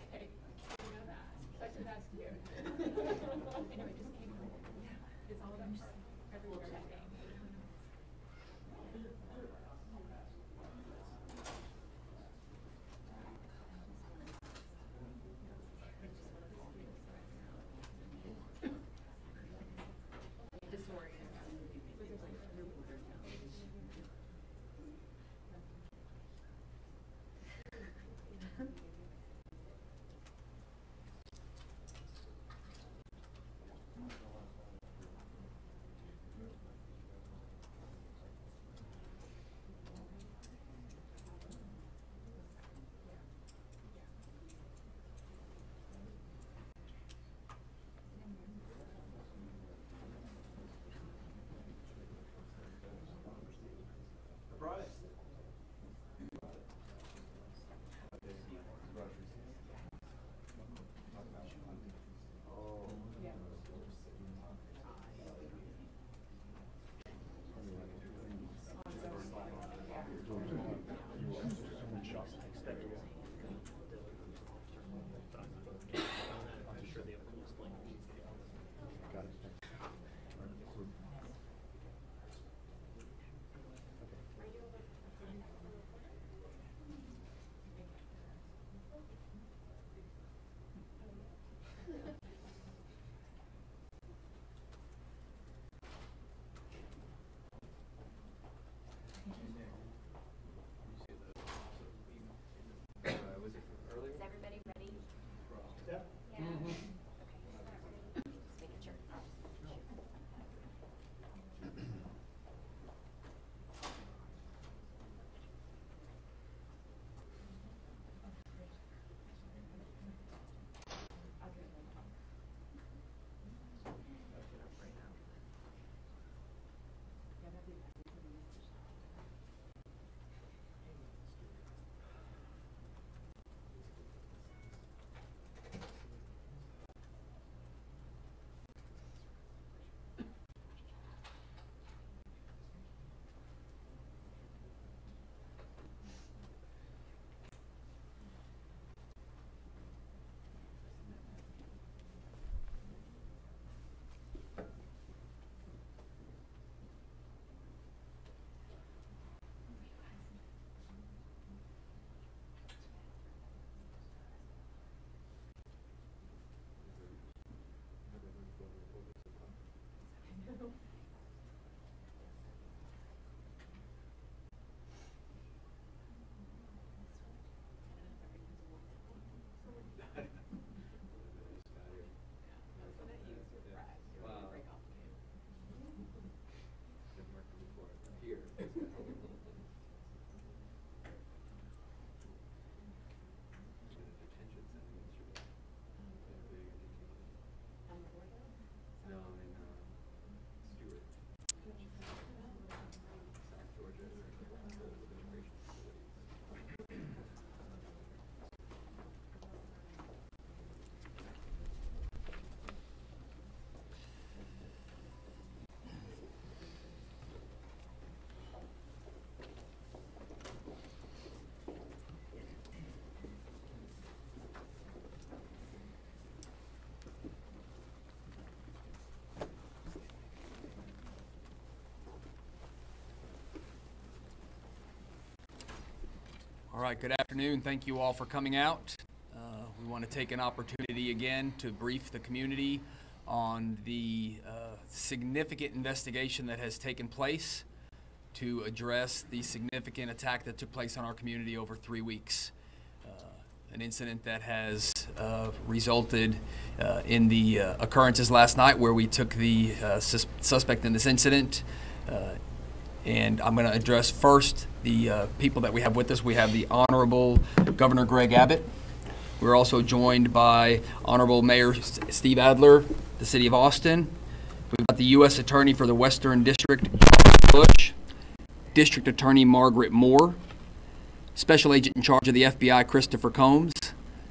Okay, you know that. So I should ask you. Anyway, just keep going. It's all about everywhere checking. All right, good afternoon. Thank you all for coming out. We want to take an opportunity again to brief the community on the significant investigation that has taken place to address the significant attack that took place on our community over 3 weeks. An incident that has resulted in the occurrences last night where we took the suspect in this incident. And I'm going to address first the people that we have with us. We have the Honorable Governor Greg Abbott. We're also joined by Honorable Mayor Steve Adler, the City of Austin. We've got the U.S. Attorney for the Western District, Bush, District Attorney Margaret Moore, Special Agent in charge of the FBI, Christopher Combs,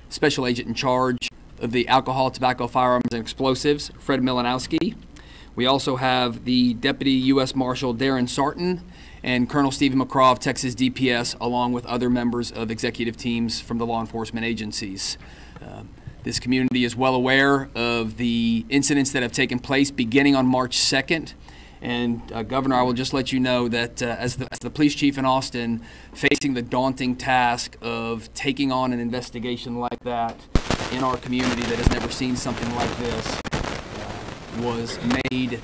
Special Agent in charge of the Alcohol, Tobacco, Firearms, and Explosives, Fred Milanowski. We also have the Deputy U.S. Marshal Darren Sarton and Colonel Stephen McCraw of Texas DPS, along with other members of executive teams from the law enforcement agencies. This community is well aware of the incidents that have taken place beginning on March 2nd. And Governor, I will just let you know that as the police chief in Austin, facing the daunting task of taking on an investigation like that in our community that has never seen something like this, was made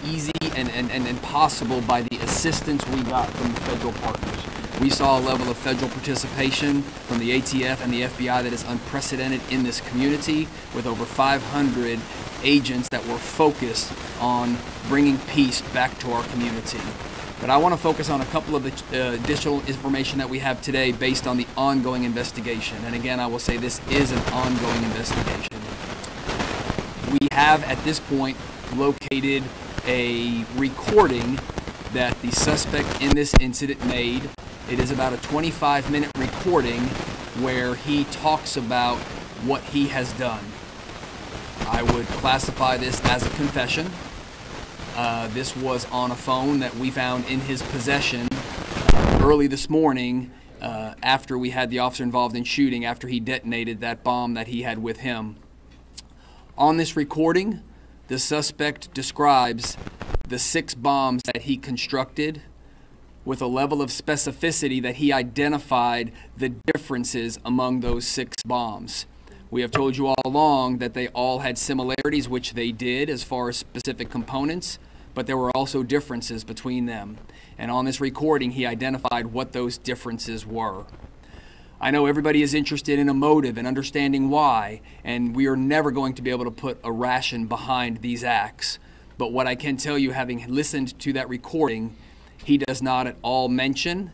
easy and possible by the assistance we got from the federal partners. We saw a level of federal participation from the ATF and the FBI that is unprecedented in this community, with over 500 agents that were focused on bringing peace back to our community. But I want to focus on a couple of the additional information that we have today based on the ongoing investigation. And again, I will say this is an ongoing investigation. We have at this point located a recording that the suspect in this incident made. It is about a 25-minute recording where he talks about what he has done. I would classify this as a confession. This was on a phone that we found in his possession early this morning after we had the officer involved in shooting, after he detonated that bomb that he had with him. On this recording, the suspect describes the 6 bombs that he constructed with a level of specificity that he identified the differences among those 6 bombs. We have told you all along that they all had similarities, which they did as far as specific components, but there were also differences between them. And on this recording, he identified what those differences were. I know everybody is interested in a motive and understanding why, and we are never going to be able to put a ration behind these acts. But what I can tell you, having listened to that recording, he does not at all mention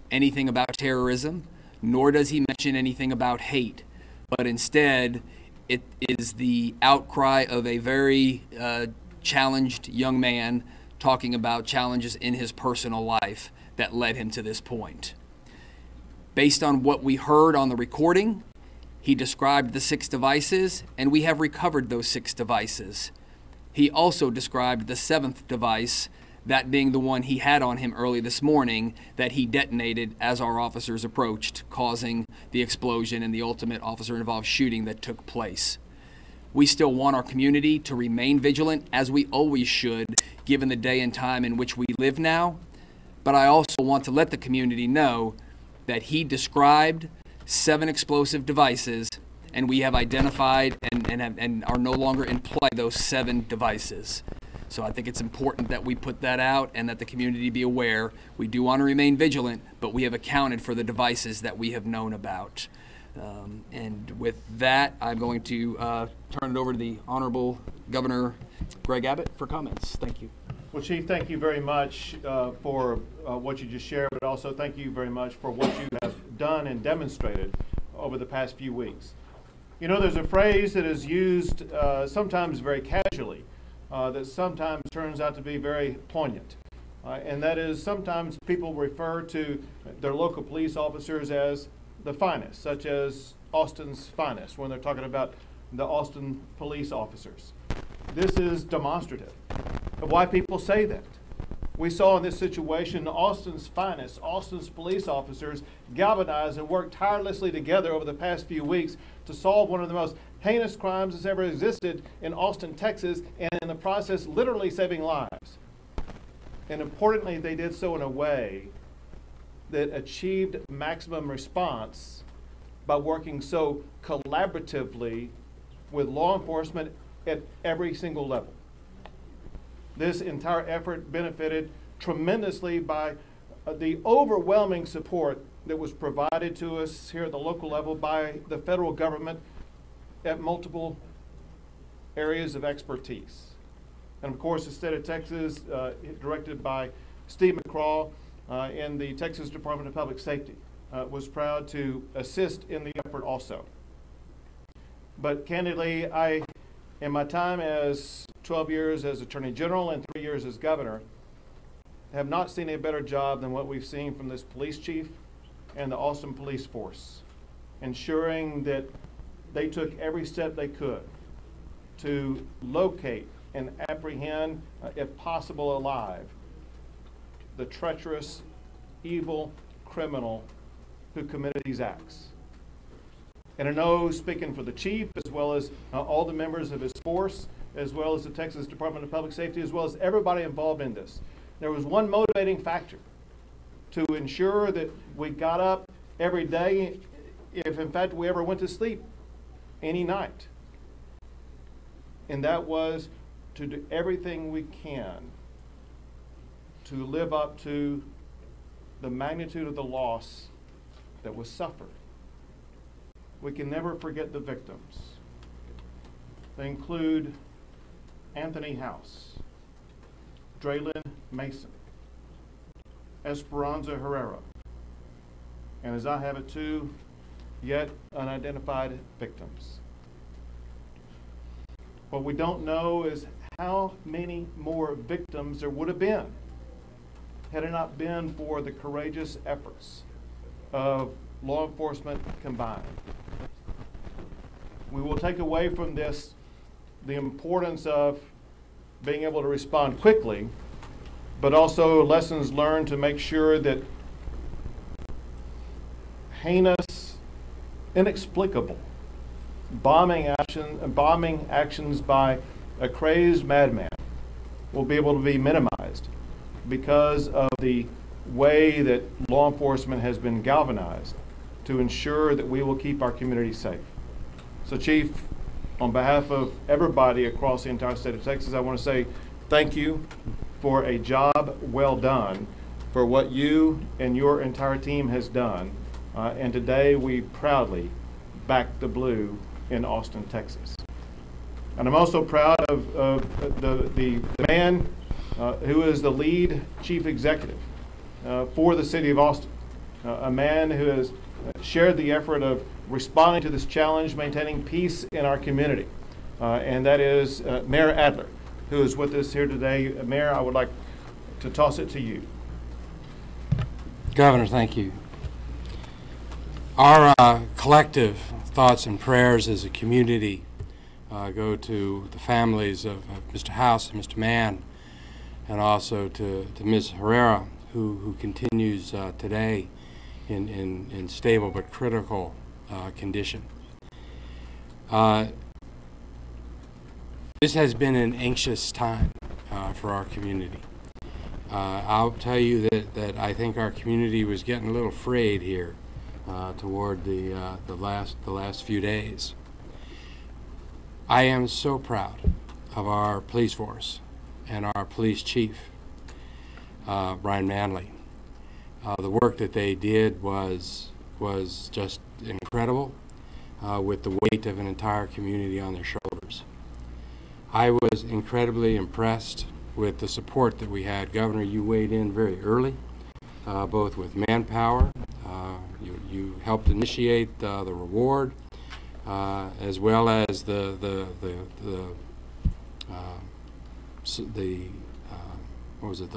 anything about terrorism, nor does he mention anything about hate. But instead, it is the outcry of a very challenged young man talking about challenges in his personal life that led him to this point. Based on what we heard on the recording, he described the 6 devices, and we have recovered those 6 devices. He also described the 7th device, that being the one he had on him early this morning, that he detonated as our officers approached, causing the explosion and the ultimate officer-involved shooting that took place. We still want our community to remain vigilant, as we always should, given the day and time in which we live now. But I also want to let the community know that he described 7 explosive devices, and we have identified and are no longer in play those 7 devices. So I think it's important that we put that out and that the community be aware. We do want to remain vigilant, but we have accounted for the devices that we have known about. And with that, I'm going to turn it over to the Honorable Governor Greg Abbott for comments. Thank you. Well, Chief, thank you very much for what you just shared, but also thank you very much for what you have done and demonstrated over the past few weeks. You know, there's a phrase that is used sometimes very casually, that sometimes turns out to be very poignant. And that is, sometimes people refer to their local police officers as the finest, such as Austin's finest, when they're talking about the Austin police officers. This is demonstrative of why people say that. We saw in this situation Austin's finest, Austin's police officers galvanize and work tirelessly together over the past few weeks to solve one of the most heinous crimes that's ever existed in Austin, Texas, and in the process literally saving lives. And importantly, they did so in a way that achieved maximum response by working so collaboratively with law enforcement at every single level. This entire effort benefited tremendously by the overwhelming support that was provided to us here at the local level by the federal government at multiple areas of expertise. And of course, the state of Texas, directed by Steve McCraw in the Texas Department of Public Safety, was proud to assist in the effort also. But candidly, in my time as 12 years as Attorney General and 3 years as Governor, have not seen a better job than what we've seen from this police chief and the Austin Police Force, ensuring that they took every step they could to locate and apprehend, if possible alive, the treacherous, evil criminal who committed these acts. And I know, speaking for the chief, as well as all the members of his force, as well as the Texas Department of Public Safety, as well as everybody involved in this, there was one motivating factor to ensure that we got up every day, if in fact we ever went to sleep any night. And that was to do everything we can to live up to the magnitude of the loss that was suffered. We can never forget the victims. They include Anthony House, Draylon Mason, Esperanza Herrera, and as I have it too, yet unidentified victims. What we don't know is how many more victims there would have been had it not been for the courageous efforts of law enforcement combined. We will take away from this the importance of being able to respond quickly, but also lessons learned to make sure that heinous, inexplicable bombing actions by a crazed madman will be able to be minimized because of the way that law enforcement has been galvanized to ensure that we will keep our community safe. So, Chief, on behalf of everybody across the entire state of Texas, I want to say thank you for a job well done, for what you and your entire team has done. And today we proudly back the blue in Austin, Texas. And I'm also proud of the man who is the lead chief executive for the city of Austin, a man who has shared the effort of responding to this challenge, maintaining peace in our community, and that is Mayor Adler, who is with us here today. Mayor, I would like to toss it to you. Governor, thank you. Our collective thoughts and prayers as a community go to the families of Mr. House and Mr. Mann, and also to Ms. Herrera, who continues today in stable but critical condition. This has been an anxious time for our community. I'll tell you that I think our community was getting a little frayed here toward the last few days. I am so proud of our police force and our police chief, Brian Manley. The work that they did was just incredible, with the weight of an entire community on their shoulders. I was incredibly impressed with the support that we had. Governor, you weighed in very early, both with manpower. You helped initiate the reward, as well as the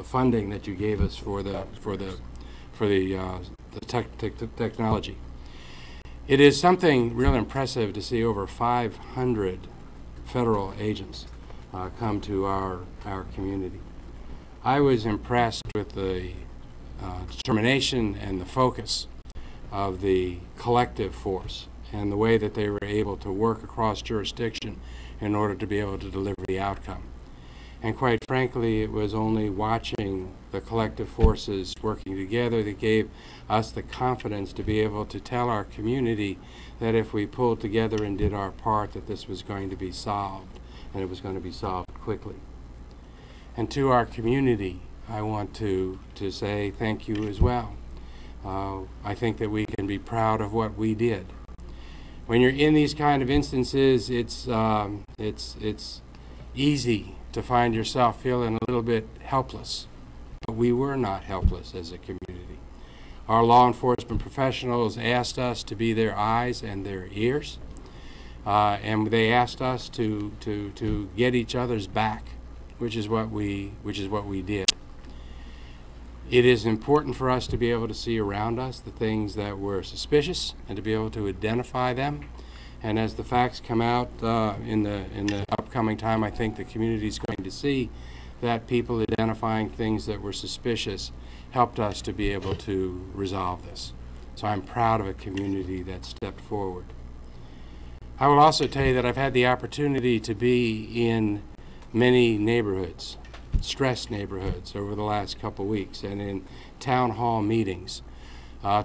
funding that you gave us for the technology. It is something real impressive to see over 500 federal agents come to our community. I was impressed with the determination and the focus of the collective force and the way that they were able to work across jurisdiction in order to be able to deliver the outcome. And quite frankly, it was only watching the collective forces working together that gave us the confidence to be able to tell our community that if we pulled together and did our part, that this was going to be solved, and it was going to be solved quickly. And to our community, I want to say thank you as well. I think that we can be proud of what we did. When you're in these kind of instances, it's easy to find yourself feeling a little bit helpless, but we were not helpless as a community. Our law enforcement professionals asked us to be their eyes and their ears, and they asked us to get each other's back, which is what we did. It is important for us to be able to see around us the things that were suspicious and to be able to identify them. And as the facts come out in the upcoming time, I think the community is going to see that people identifying things that were suspicious helped us to be able to resolve this. So I'm proud of a community that stepped forward. I will also tell you that I've had the opportunity to be in many neighborhoods, stressed neighborhoods, over the last couple weeks, and in town hall meetings,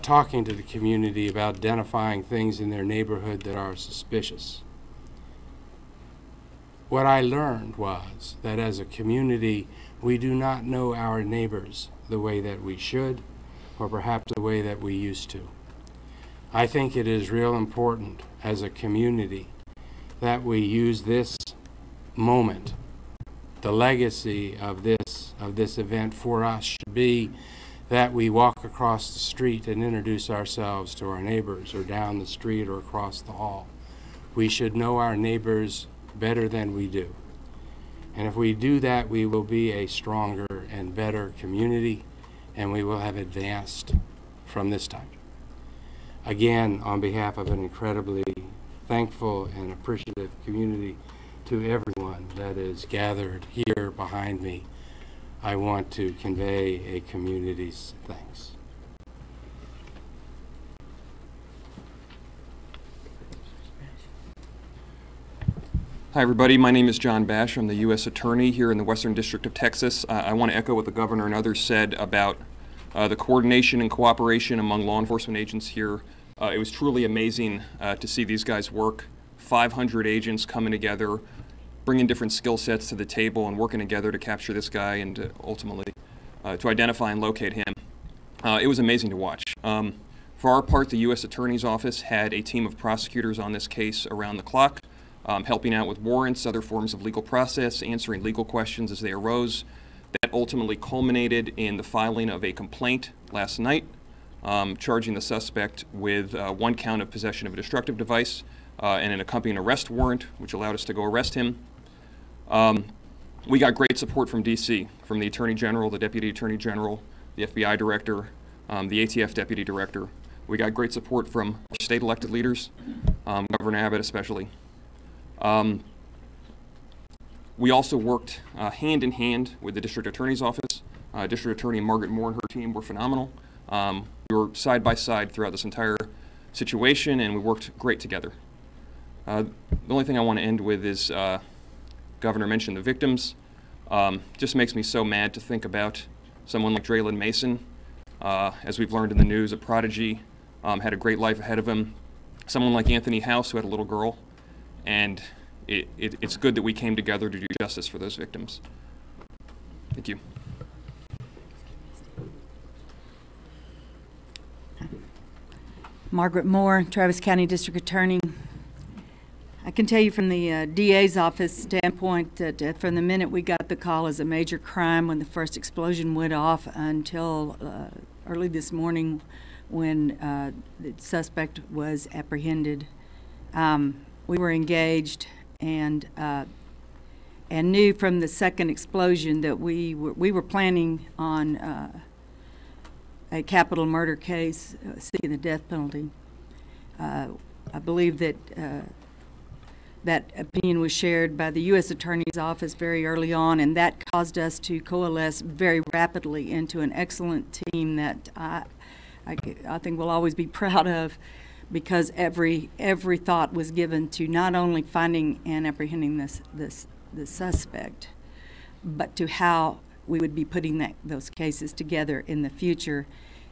talking to the community about identifying things in their neighborhood that are suspicious. What I learned was that as a community, we do not know our neighbors the way that we should, or perhaps the way that we used to. I think it is real important as a community that we use this moment. The legacy of this event for us should be that we walk across the street and introduce ourselves to our neighbors, or down the street or across the hall. We should know our neighbors better than we do. And if we do that, we will be a stronger and better community, and we will have advanced from this time. Again, on behalf of an incredibly thankful and appreciative community, to everyone that is gathered here behind me, I want to convey a community's thanks. Hi, everybody. My name is John Bash. I'm the U.S. Attorney here in the Western District of Texas. I want to echo what the governor and others said about the coordination and cooperation among law enforcement agents here. It was truly amazing to see these guys work. 500 agents coming together, bringing different skill sets to the table and working together to capture this guy and ultimately to identify and locate him. It was amazing to watch. For our part, the U.S. Attorney's Office had a team of prosecutors on this case around the clock, helping out with warrants, other forms of legal process, answering legal questions as they arose. That ultimately culminated in the filing of a complaint last night, charging the suspect with 1 count of possession of a destructive device and an accompanying arrest warrant, which allowed us to go arrest him. We got great support from D.C., from the Attorney General, the Deputy Attorney General, the FBI Director, the ATF Deputy Director. We got great support from our state elected leaders, Governor Abbott especially. We also worked hand in hand with the District Attorney's Office. District Attorney Margaret Moore and her team were phenomenal. We were side by side throughout this entire situation, and we worked great together. The only thing I want to end with is Governor mentioned the victims. Just makes me so mad to think about someone like Draylen Mason. As we've learned in the news, a prodigy, had a great life ahead of him. Someone like Anthony House, who had a little girl. And it's good that we came together to do justice for those victims. Thank you. Margaret Moore, Travis County District Attorney. I can tell you from the DA's office standpoint that from the minute we got the call as a major crime when the first explosion went off until early this morning when the suspect was apprehended, we were engaged and knew from the second explosion that we were planning on a capital murder case seeking the death penalty. I believe that that opinion was shared by the U.S. Attorney's Office very early on, and that caused us to coalesce very rapidly into an excellent team that I think we'll always be proud of, because every thought was given to not only finding and apprehending the suspect, but to how we would be putting those cases together in the future,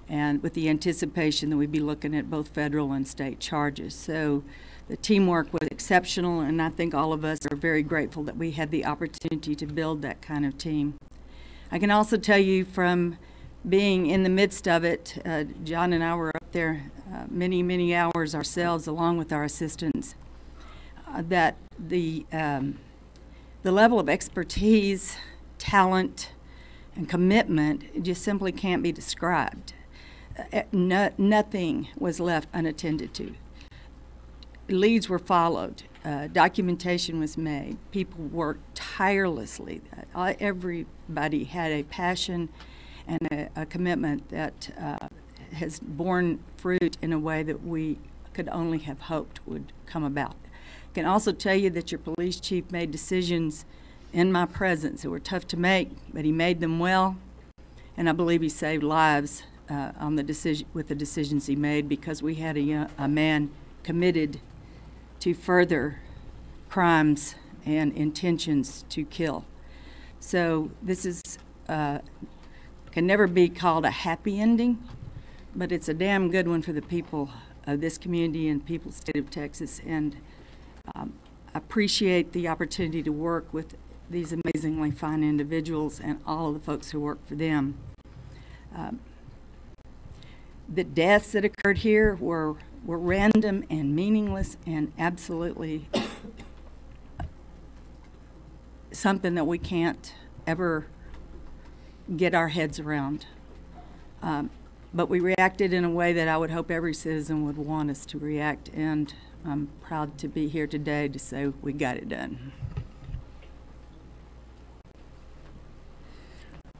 and with the anticipation that we'd be looking at both federal and state charges. So the teamwork was exceptional, and I think all of us are very grateful that we had the opportunity to build that kind of team. I can also tell you from being in the midst of it, John and I were up there many, many hours ourselves along with our assistants, that the level of expertise, talent, and commitment just simply can't be described. Nothing was left unattended to. Leads were followed. Documentation was made. People worked tirelessly. Everybody had a passion and a commitment that has borne fruit in a way that we could only have hoped would come about. I can also tell you that your police chief made decisions in my presence that were tough to make, but he made them well. and I believe he saved lives with the decisions he made, because we had a man committed to further crimes and intentions to kill. So this is can never be called a happy ending, but it's a damn good one for the people of this community and people of the state of Texas. And I appreciate the opportunity to work with these amazingly fine individuals and all of the folks who work for them. The deaths that occurred here were random and meaningless and absolutely something that we can't ever get our heads around. But we reacted in a way that I would hope every citizen would want us to react, and I'm proud to be here today to say we got it done.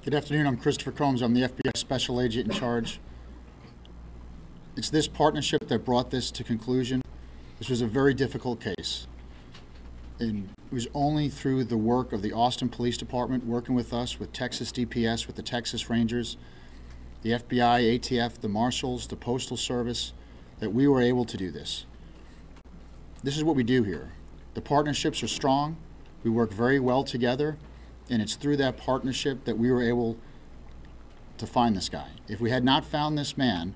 Good afternoon. I'm Christopher Combs. I'm the FBI Special Agent in charge. It's this partnership that brought this to conclusion. This was a very difficult case. And it was only through the work of the Austin Police Department working with us, with Texas DPS, with the Texas Rangers, the FBI, ATF, the Marshals, the Postal Service, that we were able to do this. This is what we do here. The partnerships are strong. We work very well together. And it's through that partnership that we were able to find this guy. If we had not found this man,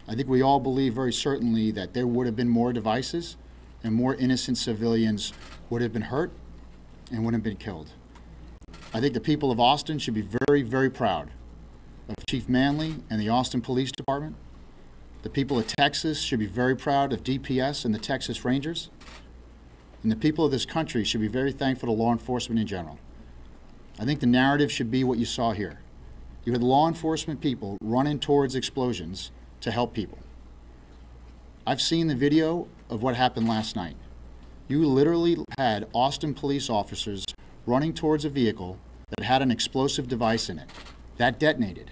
I think we all believe very certainly that there would have been more devices and more innocent civilians would have been hurt and would have been killed. I think the people of Austin should be very, very proud of Chief Manley and the Austin Police Department. The people of Texas should be very proud of DPS and the Texas Rangers. And the people of this country should be very thankful to law enforcement in general. I think the narrative should be what you saw here. You had law enforcement people running towards explosions to help people. I've seen the video of what happened last night. You literally had Austin police officers running towards a vehicle that had an explosive device in it. That detonated.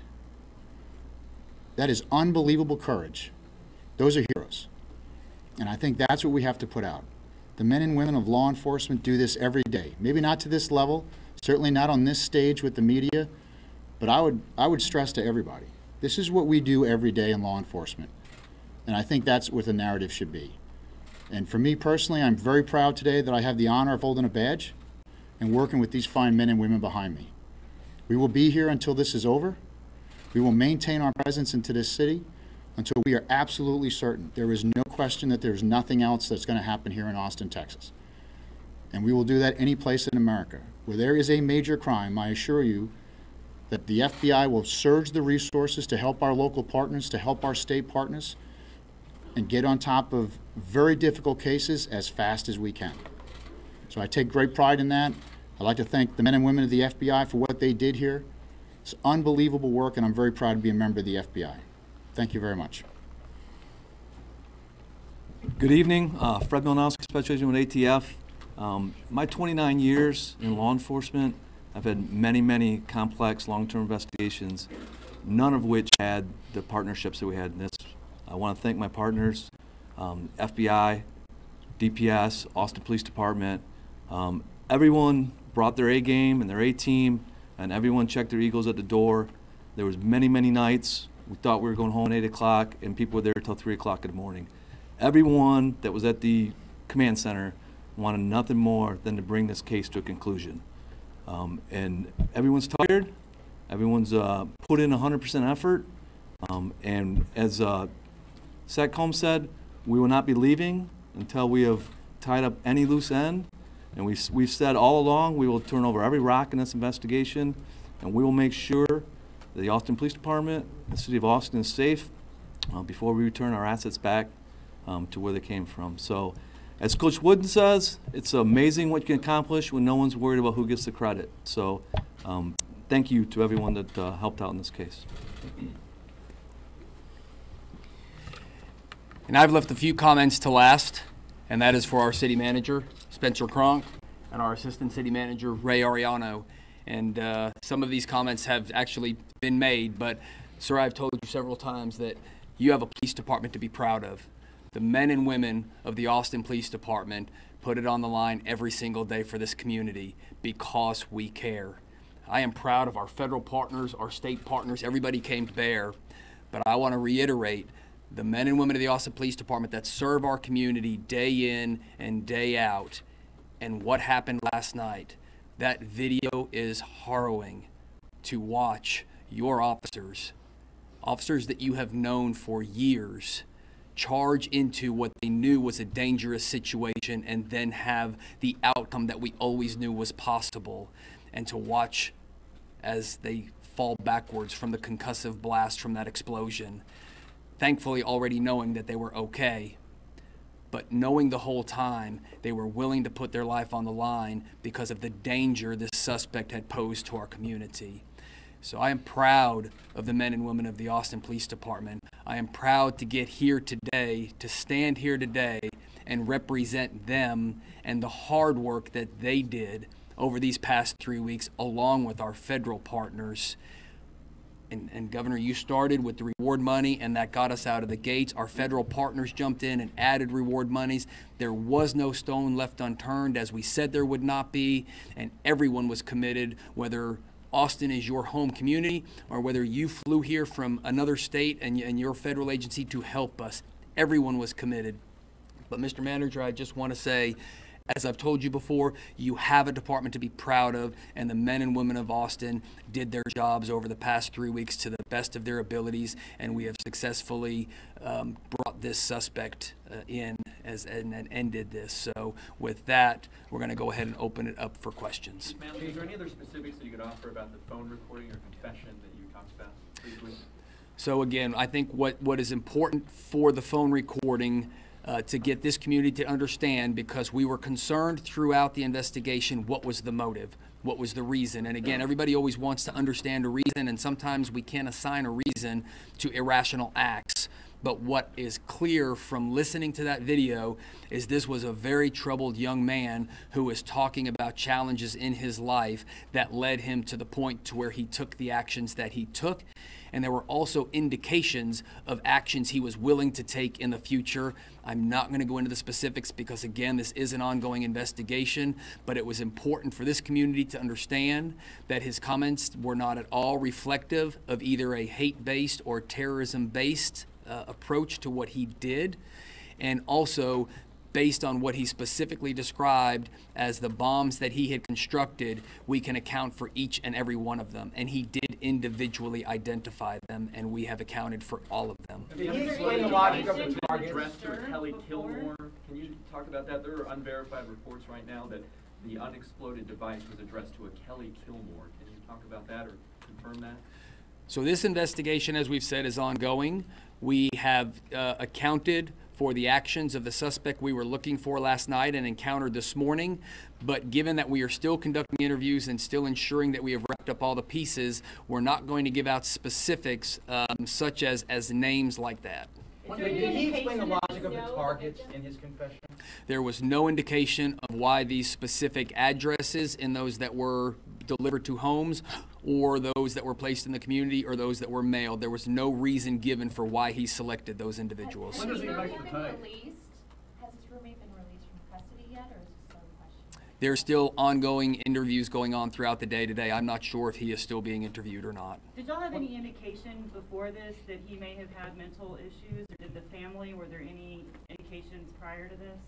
That is unbelievable courage. Those are heroes. And I think that's what we have to put out. The men and women of law enforcement do this every day. Maybe not to this level, certainly not on this stage with the media, but I would stress to everybody, this is what we do every day in law enforcement. And I think that's what the narrative should be. And for me personally, I'm very proud today that I have the honor of holding a badge and working with these fine men and women behind me. We will be here until this is over. We will maintain our presence into this city until we are absolutely certain. There is no question that there's nothing else that's going to happen here in Austin, Texas. And we will do that any place in America. Where there is a major crime, I assure you that the FBI will surge the resources to help our local partners, to help our state partners, and get on top of very difficult cases as fast as we can. So I take great pride in that. I'd like to thank the men and women of the FBI for what they did here. It's unbelievable work, and I'm very proud to be a member of the FBI. Thank you very much. Good evening. Fred Milanowski, Special Agent with ATF. My 29 years in law enforcement, I've had many, many complex long-term investigations, none of which had the partnerships that we had in this. I want to thank my partners, FBI, DPS, Austin Police Department. Everyone brought their A game and their A team, and everyone checked their egos at the door. There was many, many nights we thought we were going home at 8 o'clock, and people were there until 3 o'clock in the morning. Everyone that was at the command center wanted nothing more than to bring this case to a conclusion. And everyone's tired. Everyone's put in 100% effort. And as Seth Combs said, we will not be leaving until we have tied up any loose end. And we've said all along we will turn over every rock in this investigation, and we will make sure that the Austin Police Department, the City of Austin, is safe before we return our assets back to where they came from. So, as Coach Wooden says, it's amazing what you can accomplish when no one's worried about who gets the credit. So thank you to everyone that helped out in this case. And I've left a few comments to last, and that is for our city manager, Spencer Cronk, and our assistant city manager, Ray Ariano. And some of these comments have actually been made, but sir, I've told you several times that you have a police department to be proud of. The men and women of the Austin Police Department put it on the line every single day for this community because we care. I am proud of our federal partners, our state partners, everybody came to bear. But I want to reiterate, the men and women of the Austin Police Department that serve our community day in and day out, and what happened last night, that video is harrowing to watch your officers that you have known for years, charge into what they knew was a dangerous situation and then have the outcome that we always knew was possible, and to watch as they fall backwards from the concussive blast from that explosion. Thankfully already knowing that they were okay, but knowing the whole time they were willing to put their life on the line because of the danger this suspect had posed to our community. So I am proud of the men and women of the Austin Police Department. I am proud to get here today, to stand here today and represent them and the hard work that they did over these past 3 weeks, along with our federal partners. And Governor, you started with the reward money, and that got us out of the gates. Our federal partners jumped in and added reward monies. There was no stone left unturned, as we said there would not be, and everyone was committed, whether Austin is your home community or whether you flew here from another state and your federal agency to help us. Everyone was committed. But Mr. Manager, I just want to say, as I've told you before, you have a department to be proud of, and the men and women of Austin did their jobs over the past 3 weeks to the best of their abilities, and we have successfully brought this suspect in and ended this. So with that, we're going to go ahead and open it up for questions. Ma'am, is there any other specifics that you could offer about the phone recording or confession that you talked about briefly? So again, I think what is important for the phone recording to get this community to understand, because we were concerned throughout the investigation, what was the motive, what was the reason. And again, everybody always wants to understand a reason, and sometimes we can't assign a reason to irrational acts. But what is clear from listening to that video is this was a very troubled young man who was talking about challenges in his life that led him to the point to where he took the actions that he took. And there were also indications of actions he was willing to take in the future. I'm not going to go into the specifics because, again, this is an ongoing investigation, but it was important for this community to understand that his comments were not at all reflective of either a hate-based or terrorism-based approach to what he did, and also based on what he specifically described as the bombs that he had constructed, we can account for each and every one of them, and he did individually identify them, and we have accounted for all of them. Can you explain the logic of the target addressed to Kelly Kilmore? Can you talk about that? There are unverified reports right now that the unexploded device was addressed to a Kelly Kilmore. Can you talk about that or confirm that? So this investigation, as we've said, is ongoing. We have accounted for the actions of the suspect we were looking for last night and encountered this morning. But given that we are still conducting interviews and still ensuring that we have wrapped up all the pieces, we're not going to give out specifics such as names like that. Did he explain the logic of the targets in his confession? There was no indication of why these specific addresses in those that were delivered to homes or those that were placed in the community or those that were mailed. There was no reason given for why he selected those individuals. Has his roommate been released from custody yet, or is this still a question? There's still ongoing interviews going on throughout the day today. I'm not sure if he is still being interviewed or not. Did y'all have any indication before this that he may have had mental issues, or did the family, were there any indications prior to this?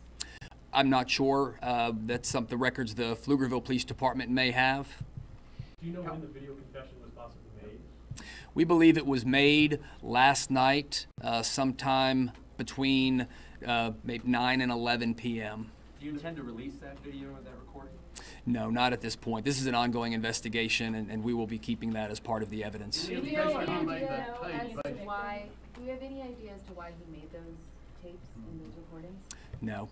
I'm not sure. That's some the records the Pflugerville Police Department may have. Do you know when the video confession was possibly made? We believe it was made last night, sometime between maybe 9 and 11 p.m. Do you intend to release that video or that recording? No, not at this point. This is an ongoing investigation, and we will be keeping that as part of the evidence. Do we have any idea as to why he made those tapes and those recordings? No,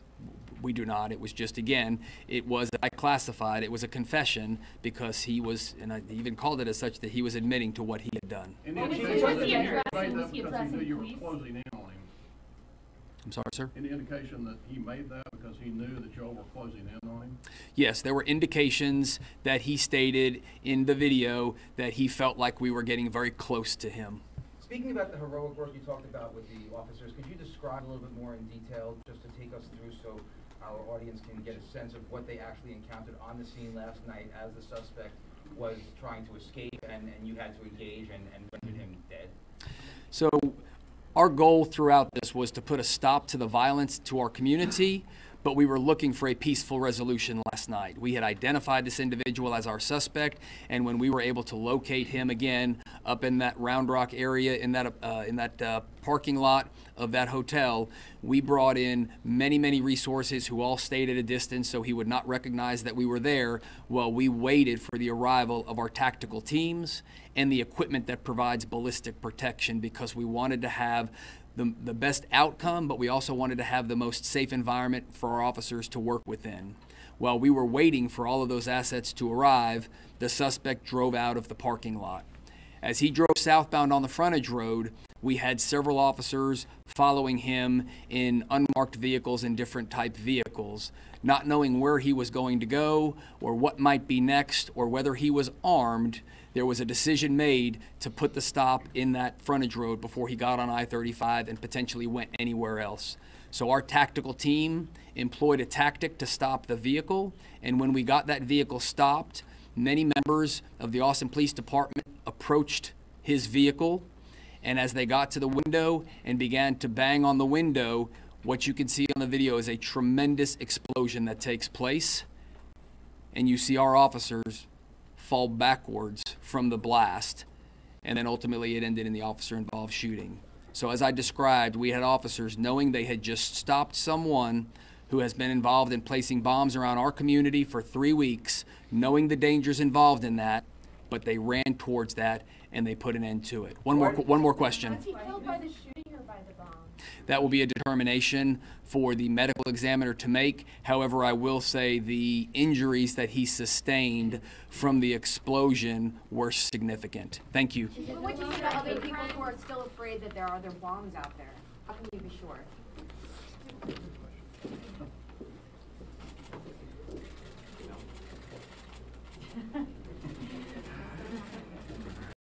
we do not. It was just, again, it was, I classified, it was a confession because he was, and I even called it as such, that he was admitting to what he had done. Was he addressing police? Closing in on him. I'm sorry, sir? Any indication that he made that because he knew that y'all were closing in on him? Yes, there were indications that he stated in the video that he felt like we were getting very close to him. Speaking about the heroic work you talked about with the officers, could you describe a little bit more in detail just to take us through so our audience can get a sense of what they actually encountered on the scene last night as the suspect was trying to escape and you had to engage and rendered him dead? So our goal throughout this was to put a stop to the violence to our community, but we were looking for a peaceful resolution last night. We had identified this individual as our suspect, and when we were able to locate him again up in that Round Rock area, in that parking lot of that hotel, we brought in many resources who all stayed at a distance so he would not recognize that we were there while we waited for the arrival of our tactical teams and the equipment that provides ballistic protection, because we wanted to have the best outcome, but we also wanted to have the most safe environment for our officers to work within. While we were waiting for all of those assets to arrive, the suspect drove out of the parking lot. As he drove southbound on the frontage road, we had several officers following him in unmarked vehicles and different type vehicles, not knowing where he was going to go or what might be next or whether he was armed. There was a decision made to put the stop in that frontage road before he got on I-35 and potentially went anywhere else. So our tactical team employed a tactic to stop the vehicle, and when we got that vehicle stopped, many members of the Austin Police Department approached his vehicle, and as they got to the window and began to bang on the window, what you can see on the video is a tremendous explosion that takes place, and you see our officers fall backwards from the blast, and then ultimately it ended in the officer-involved shooting. So as I described, we had officers knowing they had just stopped someone who has been involved in placing bombs around our community for 3 weeks, knowing the dangers involved in that, but they ran towards that and they put an end to it. One more question. Was he killed by the shooting or by the bomb? That will be a determination for the medical examiner to make. However, I will say the injuries that he sustained from the explosion were significant. Thank you. But what you say to other people who are still afraid that there are other bombs out there? How can you be sure?